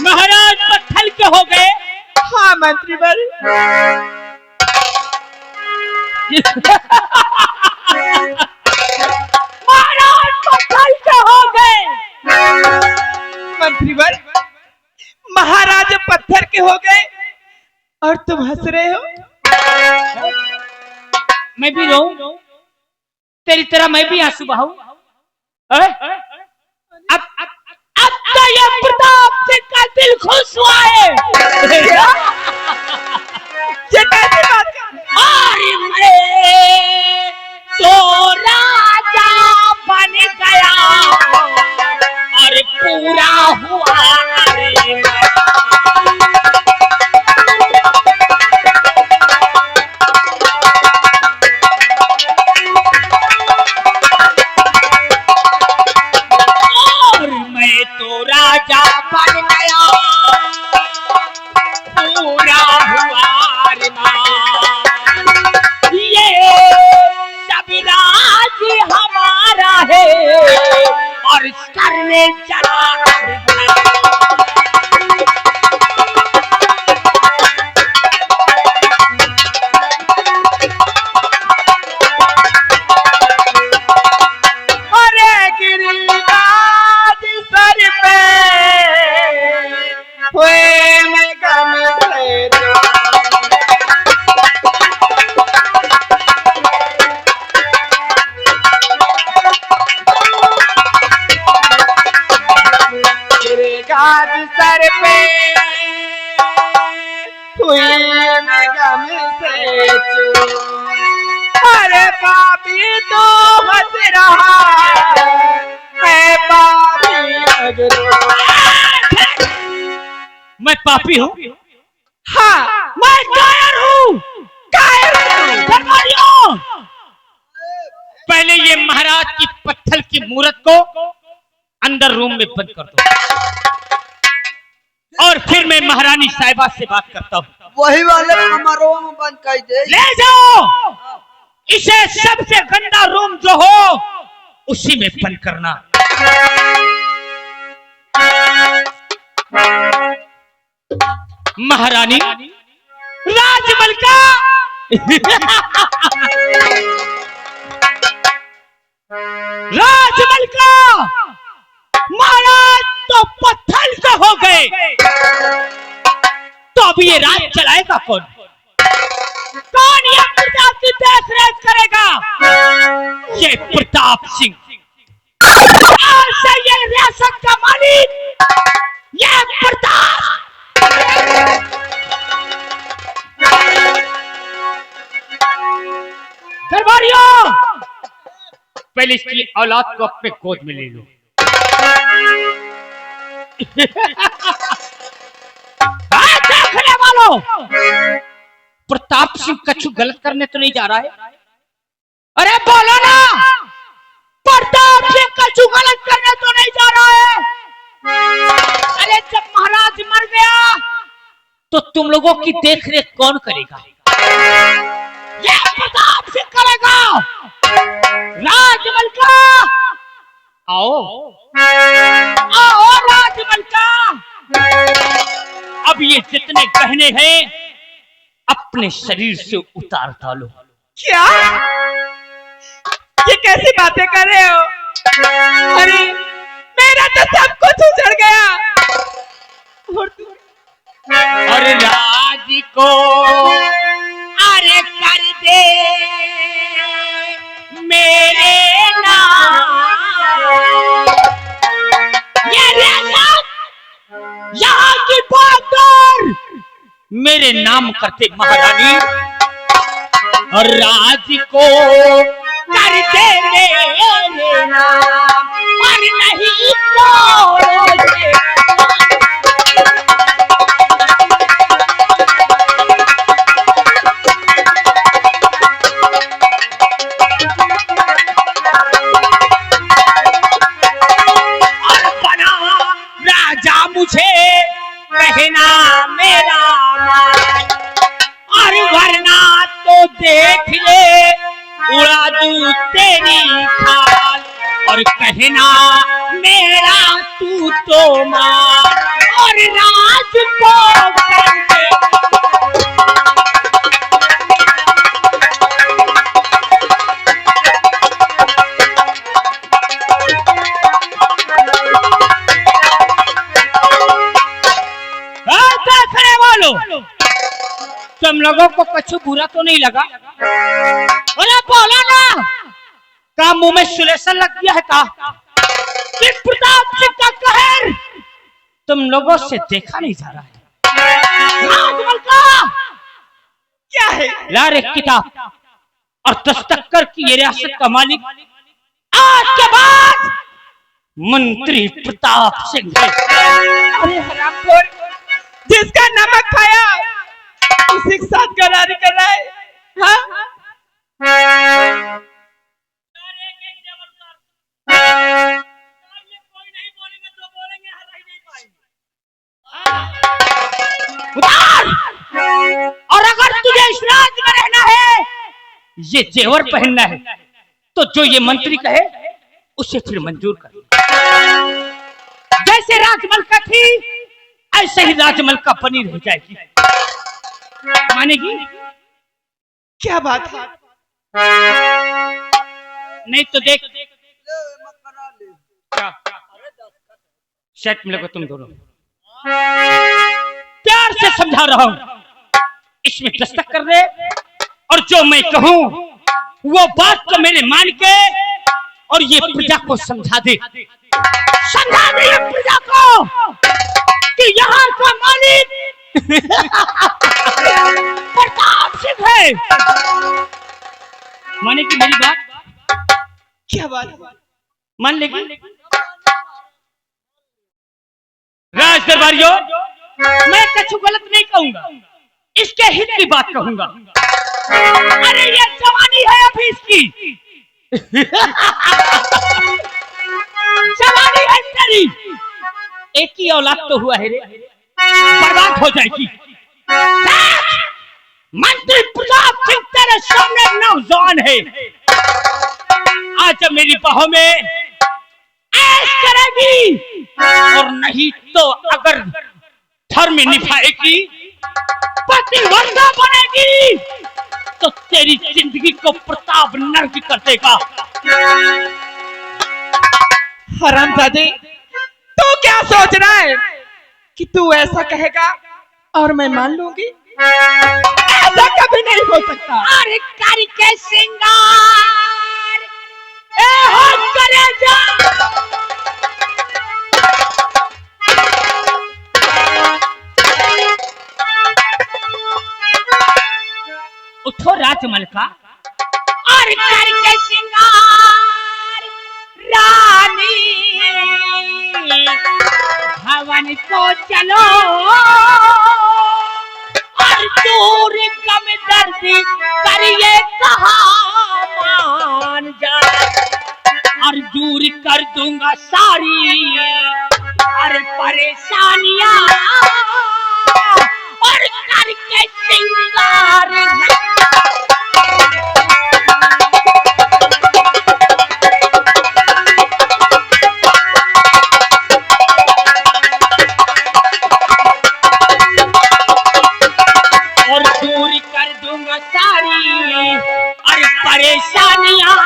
महाराज पत्थर के हो गए। हाँ मंत्री बर। महाराज पत्थर के हो गए। मंत्री बर, महाराज पत्थर के हो गए और तुम हंस रहे हो। मैं भी रोऊं तेरी तरह, मैं भी आंसू बहाऊं। अब तो ये प्रताप सिंह का दिल खुश हुआ है। ये कैसी बात कर रहे हो? अरे मैं तो राजा बन गया और पूरा हुआ। राजा बन गया पूरा हुआ ये सब राज हमारा है और करने चला। सर पे हुई मैं गम से अरे पापी तो हंस रहा है पापी लग रहा। मैं पापी हूँ? हाँ मैं कायर हूँ। पहले ये महाराज की पत्थर की मूर्त को अंदर रूम में बंद कर दो और फिर मैं महारानी साहिबा से बात करता हूँ। वही वाले हमारे में बंद कर दे। ले जाओ इसे, सबसे गंदा रूम जो हो उसी में बंद करना। महारानी राजमलका राजमलका महाराज तो पत्थर का हो गए, तो अब ये राज चलाएगा कौन? कौन ये प्रताप की देख रेख करेगा? ये प्रताप सिंह। और से ये रियासत का मालिक ये प्रताप। दरबारियों, पहले इसकी औलाद को अपने गोद में ले लो। देखने वालों, प्रताप सिंह कछु गलत करने तो नहीं जा रहा है? अरे बोलो ना, प्रताप सिंह कछु गलत करने तो नहीं जा रहा है? अरे जब महाराज मर गया तो तुम लोगों की देखरेख कौन करेगा? ये प्रताप सिंह करेगा। राजमलका आओ आओ राजमलका, अब ये जितने गहने हैं अपने शरीर से उतार डालो। क्या ये कैसी बातें कर रहे हो? अरे मेरा तो सब कुछ उजड़ गया। अरे राज को अरे कर दे मेरे नाम, ये यहाँ की बात मेरे नाम करते महारानी, और राज को कर दे मेरे नाम, और नहीं तो कहना मेरा मान, और वरना तो देख ले उड़ा दूं तेरी खाल। और कहना मेरा तू तो मां और राज को कर दे। देखने वालों, तुम लोगों को कुछ बुरा तो नहीं लगा? अरे बोला ना, का मुंह में सुलेशन लग गया है का? कि प्रताप सिंह का कहर तुम लोगों से देखा नहीं जा रहा है। राजमल का क्या है? ला रे किताब और दस्तखत की ये रियासत का मालिक आज के बाद मंत्री प्रताप सिंह है। अरे हरामखोर, जिसका नमक खाया उसी के साथ गरारी कर रहा है। हाँ? उतार! और अगर तुझे इस राज में रहना है, ये जेवर पहनना है, तो जो ये मंत्री कहे उसे फिर मंजूर कर। जैसे राजमलका थी ऐसे ही राजमलका बनी रह जाएगी। मानेगी? क्या बात है? नहीं तो देख ले मत करा ले। क्या सेट मिलेगा तुम दोनों। प्यार से समझा रहा हूं, इसमें दस्तक कर दे और जो मैं कहूं वो बात को मेरे मान के और ये प्रजा को समझा दे ये प्रजा को कि यहाँ का मालिक प्रताप सिंह है। माने की मेरी बात? क्या बात है? मान लेगी? राज दरबारियों, मैं कुछ गलत नहीं कहूंगा, इसके हित की बात कहूंगा। अरे ये जवानी है अभी इसकी। जवानी है तेरी, एक ही औलाद तो हुआ है रे, बर्बाद हो जाएगी। मंत्री प्रताप सिंह तेरे सामने नौजवान है, आज मेरी बाहों में ऐश करेगी और नहीं तो अगर धर्म निभाएगी, पतिव्रता बनेगी तो तेरी जिंदगी को प्रताप नर्क कर देगा। हरामजादे, तू क्या सोच रहा है कि तू ऐसा कहेगा और मैं मान लूंगी? ऐसा कभी नहीं हो सकता। अरे करके सिंगार ए हो कलेजा, उठो राजमलका और करके सिंगार रानी भवन को चलो और दूर कम दर्द करिए कहा मान जा और दूर कर दूंगा सारी और परेशानियां और करके सिंगार। और दूर कर दूंगा सारी और परेशानियां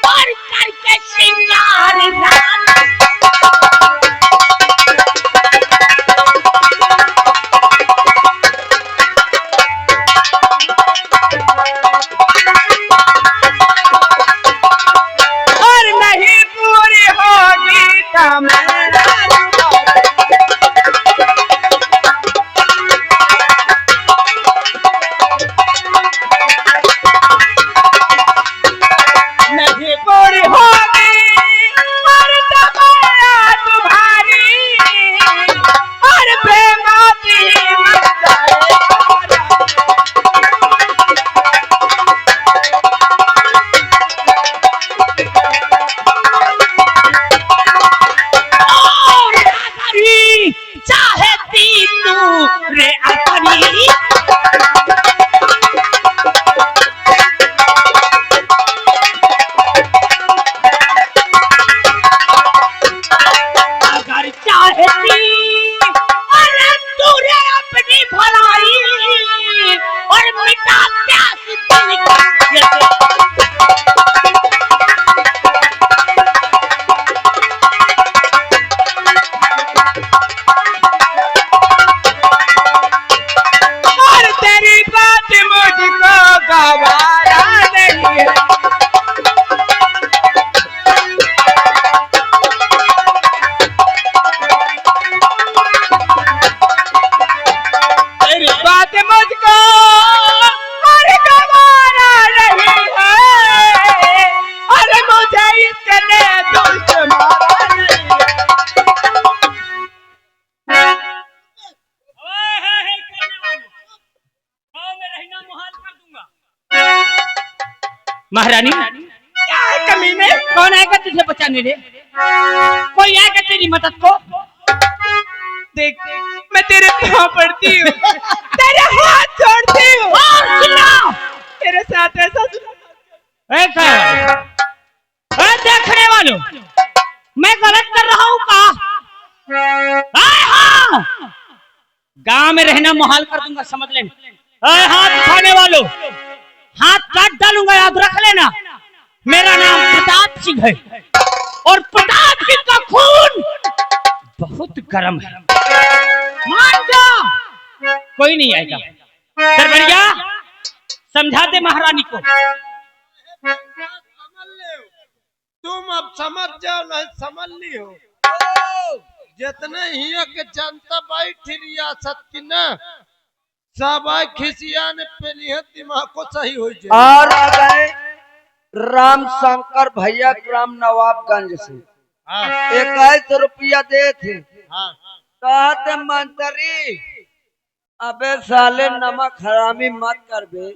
और करके सिंगार। और नहीं पूरी होगी तमन्ना, नहीं पूरी होगी और तमन्ना तुम्हारी और प्रेमाती मर जाए। चाहती तू रे अपनी महारानी क्या है कमीने? कौन आएगा तुझे बचाने रे? कोई आएगा तेरी मदद को? देख मैं तेरे पाँव पड़ती हूँ, तेरे हाथ जोड़ती हूँ। और चिल्ला! तेरे साथ ऐसा देखने वालों, मैं गलत कर रहा हूँ का? हाँ, गांव में रहना मुहाल कर दूंगा, समझ लेना। हाथ उठाने वालों, हाथ काट डालूंगा, याद रख लेना। मेरा नाम प्रताप सिंह है और प्रताप सिंह का खून बहुत गर्म है। मान जा, कोई नहीं आएगा। दरबारिया, समझा दे महारानी को। तुम अब समझ जाओ, नहीं समझ ली हो। जितने ही के जनता बैठी रियासत की न, सब खिसिया ने पेली है, दिमाग को सही हो जाए। और आ गए राम शंकर भैया ग्राम नवाबगंज से। 21 रुपया दे थे। कहते मंत्री, अबे साले नमक हरामी मत कर बे।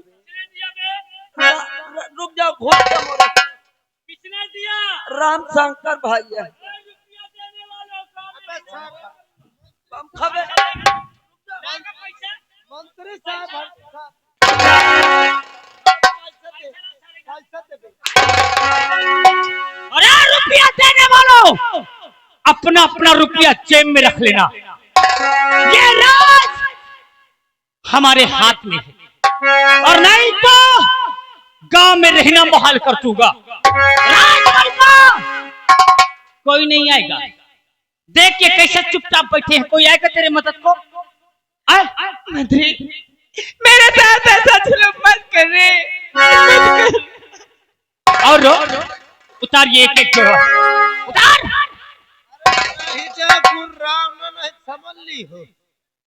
रुक जाओ, घूम के मोरे। किसने दिया? राम शंकर भैया। कम खबे मंत्री साहब, अरे रुपया देने वालों, अपना अपना रुपया जेब में रख लेना। ये राज हमारे हाथ में है, और नहीं तो गांव में रहना मुहाल कर दूंगा। कोई नहीं आएगा। देख के कैसे चुपचाप बैठे हैं। कोई आएगा तेरे मदद को? मंत्री, मेरे साथ ऐसा जुल्म मत करे। और उतार ये एक जोड़ा, उतार। नहीं समझ ली हो।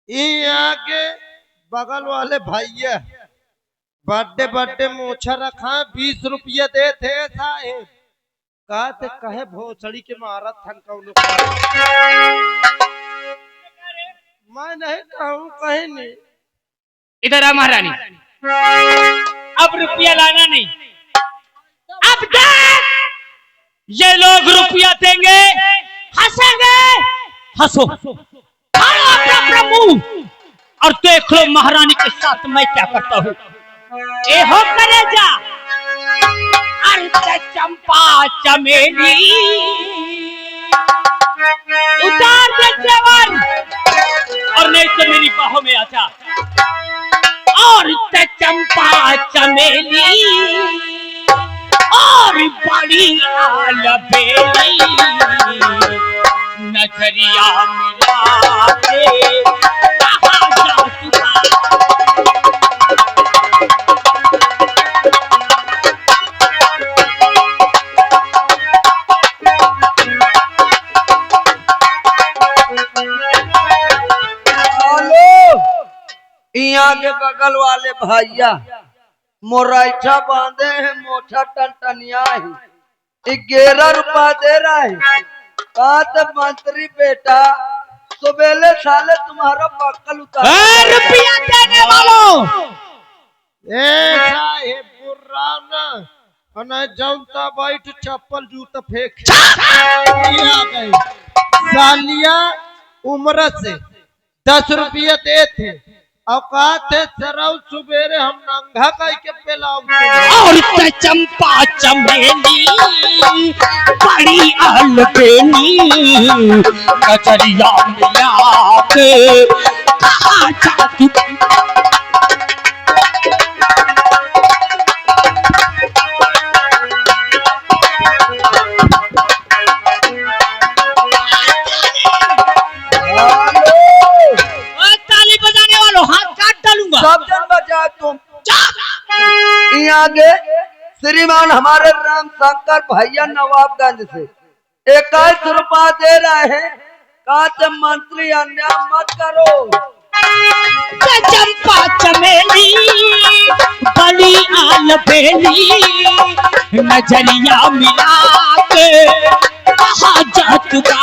यहाँ के बगल वाले भैया बर्थडे मोछा रखा, 20 रुपया दे थे साहेब। कहते कहे भोसड़ी के मारा थनका लोग। मैं नहीं कहूँ, कहीं नहीं। इधर आ महारानी, अब रुपया लाना नहीं। अब देख, ये लोग रुपया देंगे, हंसेंगे। हंसो, अपना मुंह, और देख लो महारानी के साथ मैं क्या करता हूँ। ए हो कलेजा, अर्थ चंपा चमेली, उतार दे जवान, और नहीं तो मेरी बाहों में आजा। और चंपा चमेली और बड़ी आलबेली, नजरिया मिला के कहाँ जा चुका। यहाँ के बगल वाले भैया मोराइठा बांधे हैं, मोटा टनटनिया है। 11 रुपया दे रहा है। कहा तो मंत्री बेटा, सुबेले साले तुम्हारा बक्कल उतार। रुपया देने वालों, जनता बैठ चप्पल जूता फेंक गई। सालिया उम्र से 10 रुपया दे थे। औकात है सरौ सुबेरे हम नंगा कह के पेलाऊ। और चंपा चमेली बड़ी आलबेली, नजरिया मिला के कहाँ जा चुका। सब जन बजा तुम। आगे श्रीमान हमारे राम शंकर भैया नवाबगंज से 21 रुपया दे रहे हैं। कहा मंत्री अन्याय मत करो। चंपा चमेली बड़ी आलबेली, नजरिया मिला के कहाँ जा चुका।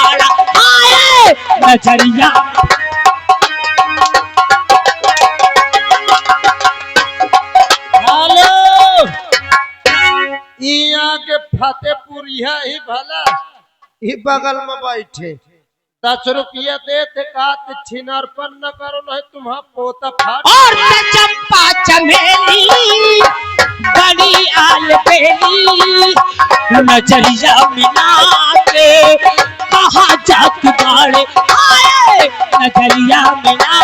आए नजरिया यह ही भला ही बगल में बैठे 10 रुपया देते कहा छिनारपन न करो नहीं तुम्हारा पोता फाट और न चंपा चमेली बड़ी आल बेली नजरिया मिला के कहाँ जात बाड़े आए नजरिया मिला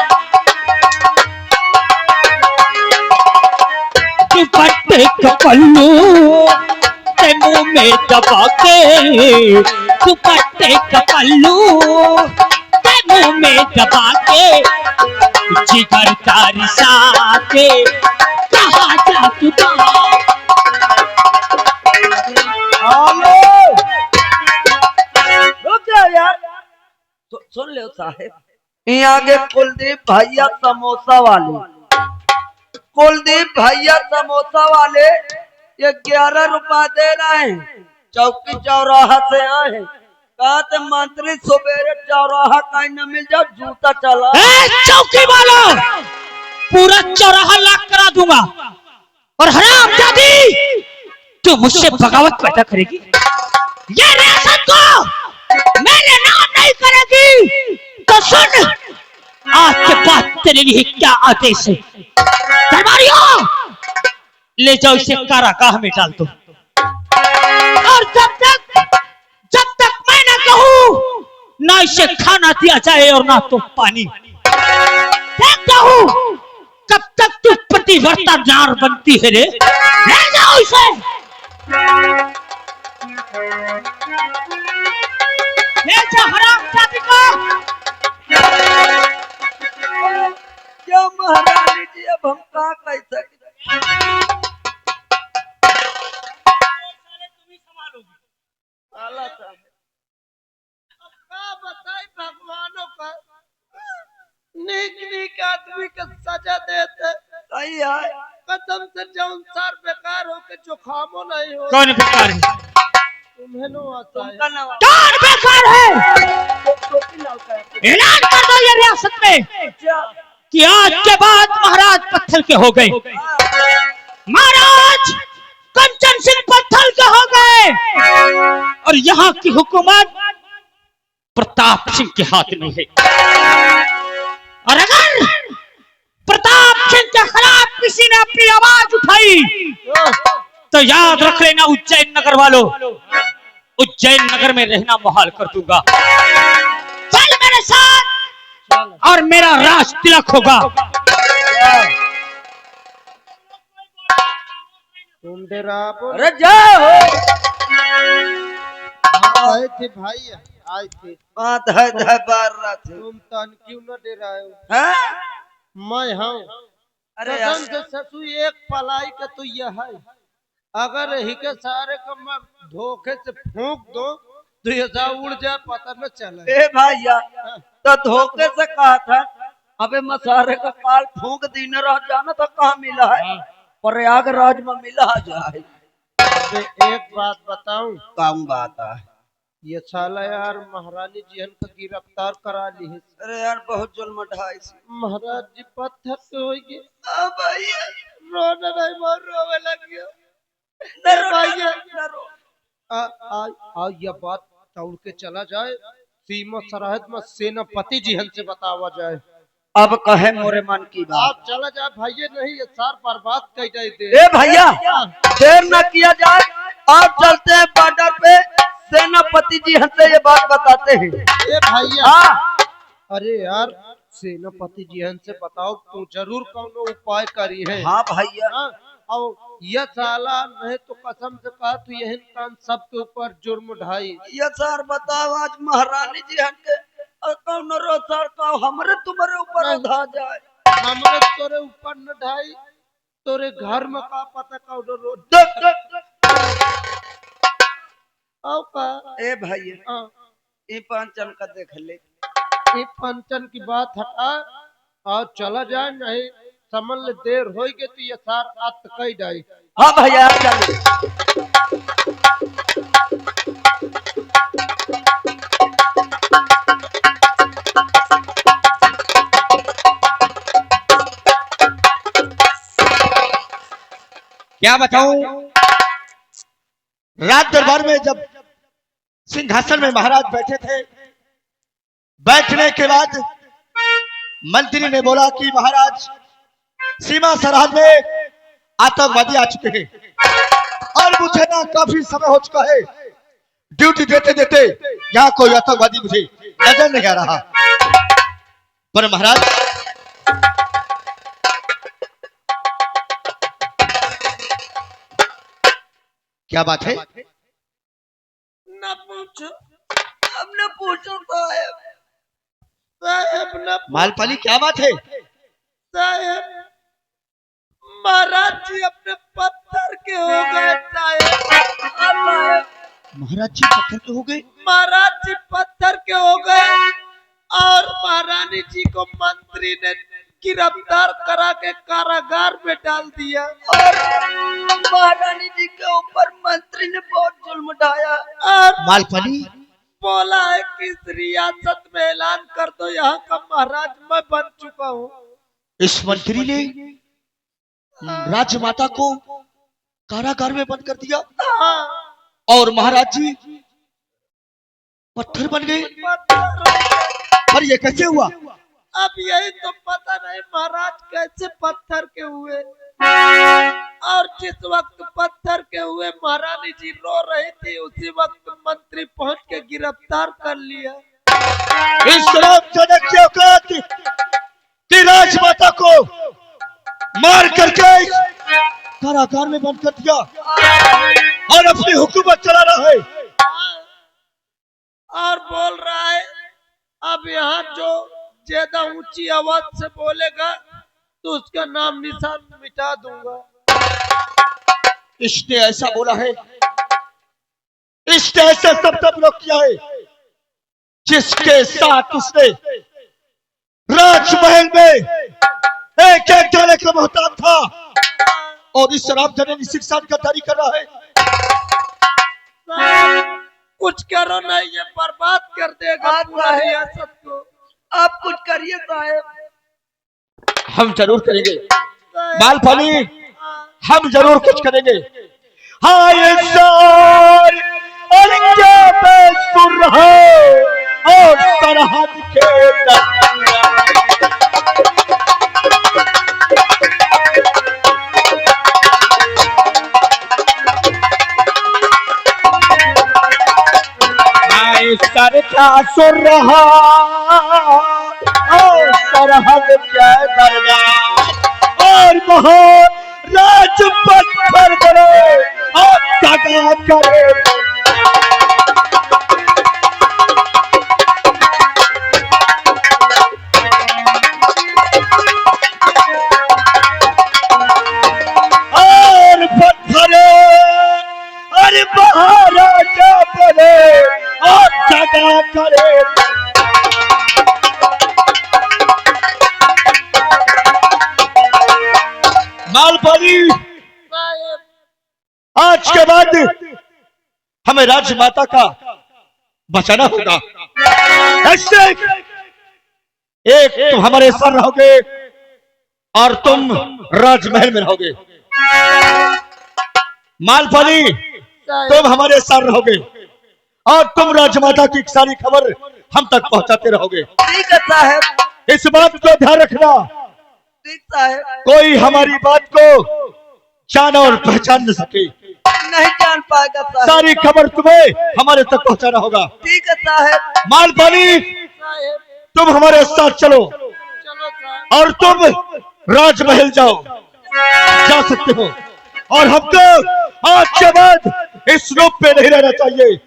दुपट्टे का पल्लू ते मुंह में दबा के दुपट्टे का पल्लू ते मुंह में दबा के जिगर तारी साथे कहाँ जा तू रुक जा यार सुन ले साहेब यहाँ के कुलदीप भैया समोसा वाले कुलदीप भैया समोसा वाले ये 11 रुपया दे रहे हैं चौकी चौराहा से आए हैं कहा थे मंत्री सुबेरे चौराहा कहीं न मिल जाओ जूता चला चौकी वाला पूरा चौराहा लाख करा दूंगा और हराम जादी तू मुझसे बगावत पैदा करेगी ये रियासत को मेरे नाम नहीं करेगी तो सुन आज के बाद तेरे लिए क्या आदेश है दरबारियों ले जाओ इसे कारागाह में डाल दो और जब तक मैं ना कहूं ना इसे खाना दिया जाए और ना तो पानी देखता हूं कब तक तू पतिव्रता नार बनती है रे ले जाओ इसे ले जा हराम जाति को क्या महारानी जी अब हम कहाँ कह सकते बताई भगवानों का नीक नीक आदमी के सजा देते सही है कदम से जौनसार बेकार हो के जो खामो नहीं हो कौन बेकार है तुम्हें नो आता है तुमका नाम कौन बेकार है ऐलान कर दो ये रियासत में कि आज के बाद महाराज पत्थर के हो गए महाराज कंचन सिंह पत्थर के हो गए और यहाँ की हुकूमत प्रताप सिंह के हाथ में है और अगर प्रताप सिंह के खिलाफ किसी ने अपनी आवाज उठाई तो याद रख लेना उज्जैन नगर वालों उज्जैन नगर में रहना मुहाल कर दूंगा चल मेरे साथ और मेरा राज तिलक होगा तुम डरा अरे जाओ आए थे भाई आए थे बात है बार रात तुम तन क्यों न डराए हैं मैं हूँ अरे कसम से ससु एक पलाई का तो यह है अगर ही के सारे को मैं धोखे से फूंक दो तो ये जा उड़ जाए पता न चले ए भैया तो धोखे से कहा था अबे मसारे का काल फूंक दिन रह जाना तो कहाँ मिला है प्रयागराज में मिला जाए एक बात बताऊं काम बात है ये साला यार महारानी जी को गिरफ्तार करा ली है अरे यार बहुत जुल्म ढाई महाराज जी पत्थर से हो गए भैया रोना नहीं मार रोवे लग गया यह बात दौड़ के चला जाए सीमा सरहद में सेनापति जी से बतावा जाए अब कहे मोरे मन की बात आप चला जाए भाई नहीं ये सार बर्बाद कर जाए ए भैया देर न किया जाए आप चलते हैं बॉर्डर पे सेनापति जी हमसे ये बात बताते हैं ए भैया अरे यार सेनापति जी से बताओ तू जरूर कौन उपाय करी है हाँ भैया और यह साला नहीं तो कसम से कहा तू यही कान सबके ऊपर जुर्म ढाई ये सर बताओ आज महारानी जी हमके कौन रो सर का हमरे तुम्हारे ऊपर धा जाए हमरे तोरे ऊपर न ढाई तोरे घर में का पता कौन रो आओ का ए भैया ये पंचन का देख ले ये पंचन की बात हटा और चला जाए नहीं समझ ले देर होगी तो ये सार आत कई डाई हाँ भैया चलिए क्या बताऊं रात दरबार में जब सिंहासन में महाराज बैठे थे। बैठने के बाद मंत्री ने बोला कि महाराज, सीमा सरहद में आतंकवादी आ चुके हैं और मुझे ना काफी समय हो चुका है। ड्यूटी देते देते यहाँ कोई आतंकवादी मुझे नजर नहीं आ रहा। पर महाराज, क्या बात है? न पूछो अब न पूछो साहब। साहब, न मालपाली, क्या बात है? साहब, महाराज जी अपने पत्थर के हो गए साहब। महाराज जी पत्थर के हो गए? महाराज जी पत्थर के हो गए और महारानी जी को मंत्री ने गिरफ्तार करा के कारागार में डाल दिया। और महारानी जी के ऊपर मंत्री ने बहुत जुल्म ढाया। और मालपाली, बोला है कि इस रियासत में ऐलान कर दो यहाँ का महाराज मैं बन चुका हूँ। इस मंत्री ने राजमाता को कारागार में बंद कर दिया हाँ, और महाराज जी पत्थर बन गए। पर ये कैसे हुआ? अब यही तो पता नहीं महाराज कैसे पत्थर के हुए। और जिस वक्त पत्थर के हुए महारानी जी रो रही थी, उसी वक्त मंत्री पहुंच के गिरफ्तार कर लिया। इस रामचंद्र की औकात कि राजमाता को मार करके कारागार में बंद कर दिया और अपनी हुकूमत चला रहा है। और बोल रहा है अब यहाँ जो ज्यादा ऊंची आवाज से बोलेगा तो उसका नाम निशान मिटा दूंगा। इसने ऐसा बोला है, इसने ऐसा सब प्रयोग किया है जिसके साथ उसने राजमहल में एक एक डाले का मोहताज था और इस रामचंद्र ने शिक्षा गद्दारी कर रहा है। कुछ करो नहीं, ये बर्बाद कर देगा पूरा रियासत को। आप कुछ करिए साहब। हम जरूर करेंगे मालपाली, हम जरूर कुछ करेंगे। हाँ, ये सार और क्या बेसुर है और सरहद के सर क्या सुर रहा और सरहद क्या दरगाह और महाराज पत्थर बने और दगा करे। और पत्थरे अरे महाराजा बने और दगा करे। मालपाली, आज के बाद हमें राजमाता का बचाना होगा। ऐसे एक तुम हमारे साथ रहोगे और तुम राजमहल में रहोगे। मालपाली, तुम हमारे साथ रहोगे और तुम राजमाता की सारी खबर हम तक पहुंचाते रहोगे। ठीक है साहब। इस बात को ध्यान रखना, ठीक साहब। कोई हमारी बात को जान और पहचान न सके। नहीं जान पाएगा साहब। सारी खबर तुम्हें हमारे तक पहुंचाना होगा। ठीक है साहब। मालपाली, तुम हमारे साथ चलो और तुम राजमहल जाओ, जा सकते हो। और हमको आज के बाद इस रूप पे नहीं रहना चाहिए।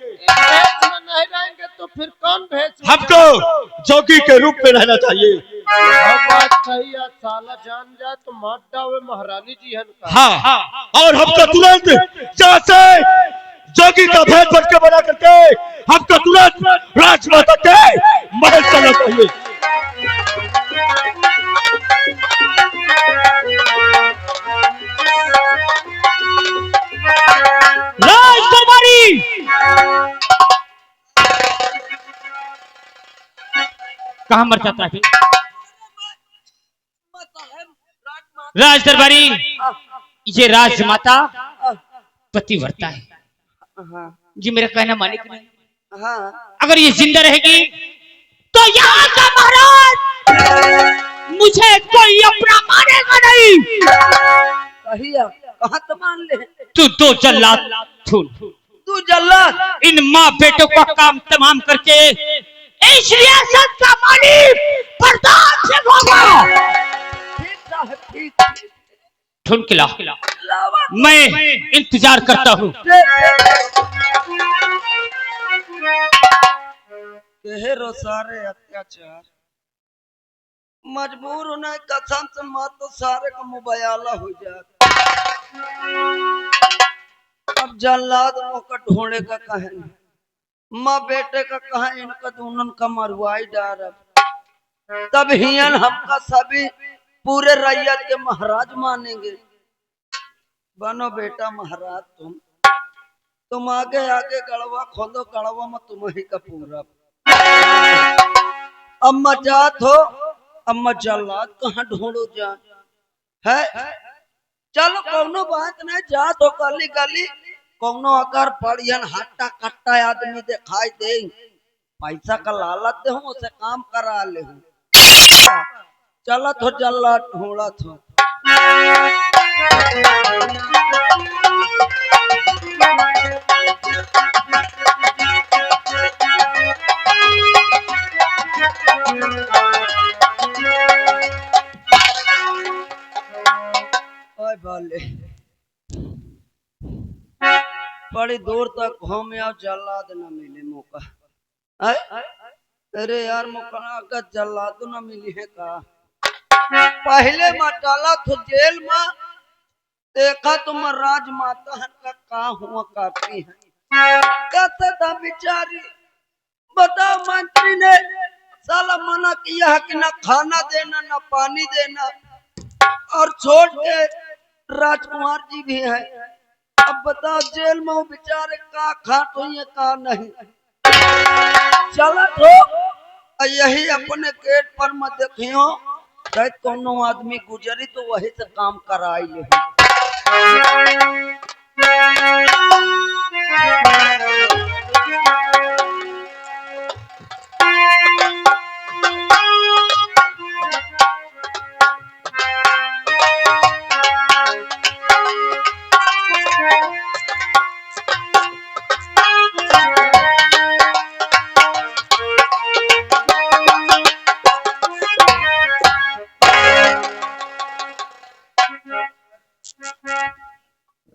नहीं रहेंगे तो फिर कौन भेज? हमको जोगी के रूप में रहना चाहिए। बात सही है, साला जान जाए तो मार डावे महारानी जी है। हाँ, और हमको तुरंत यहाँ से जोगी का भेद बन के बना करके हमको तुरंत राजमाता के महल चलना चाहिए। राज दरबारी, कहाँ मर जाता है राज दरबारी? ये राजमाता पतिव्रता है। जी मेरा कहना माने कि नहीं? हाँ अगर ये जिंदा रहेगी तो यहाँ का महाराज मुझे कोई अपना मानेगा नहीं। कहिया कहाँ तो मान ले। तू दो जल्लाद सुन, तू जल्लाद इन माँ बेटों का काम तमाम करके इस रियासत का मालिक प्रताप सिंह होगा। ठीक साहब ठीक। ठुन किला लावा मैं इंतजार करता हूँ। कहे रो सारे अत्याचार मजबूर होने कसम से मां तो सारे का मुबयाला हो जाता। अब जल्लाद का ढूंढे का कहे माँ बेटे का कहे इनका दोनों का मरवाई डार। तब हियन हमका सभी पूरे रैयत के महाराज मानेंगे। बनो बेटा महाराज तुम आगे आगे गड़वा खोदो गड़वा में तुम ही का पूरा। अम्मा जात हो अम्मा जल्लाद कहाँ ढूंढो जा है। चलो कौनो बात नहीं जात हो गली गली कौनो अगर पड़ियन हट्टा कट्टा आदमी दिखाई दे पैसा का लालच दे हूँ उसे काम करा ले हूँ। चलत हो जल्लाद ढूंढत हो। वाले बड़ी दूर तक घूमे और जल्लाद न मिले मौका। अरे यार मौका अगर जल्लाद न मिली है का पहले मटाला तो जेल में देखा तुम राजमाता है का हुआ करती है। कहता था बेचारी बताओ मंत्री ने साला मना किया है कि ना खाना देना ना पानी देना और छोड़ के राजकुमार जी भी है। अब बताओ जेल में वो बेचारे का खाट हुई का नहीं। चलो तो यही अपने गेट पर मत देखियो शायद कोनो आदमी गुजरी तो वही से काम कराई ले।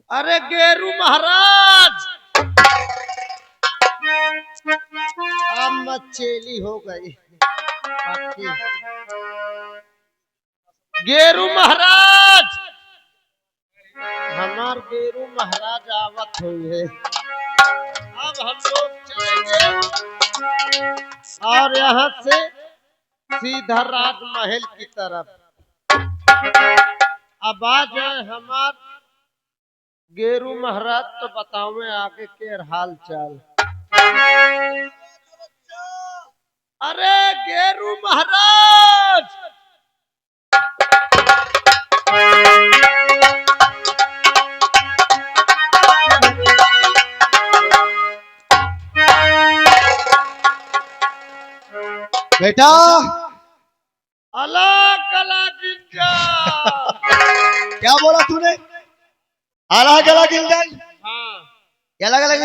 अरे गेरू महाराज अब मचेली हो गई। गेरू महाराज हमार गेरू महाराज आवत हुए। अब हम लोग चलेंगे और यहाँ से सीधा राजमहल की तरफ। अब आ जाए हमार गेरू महाराज तो बताओ आगे के हाल चाल। अरे गेरू महाराज बेटा अलग अलग जिंजा। क्या बोला तूने? अलग अलग इंजन हाँ अलग अलग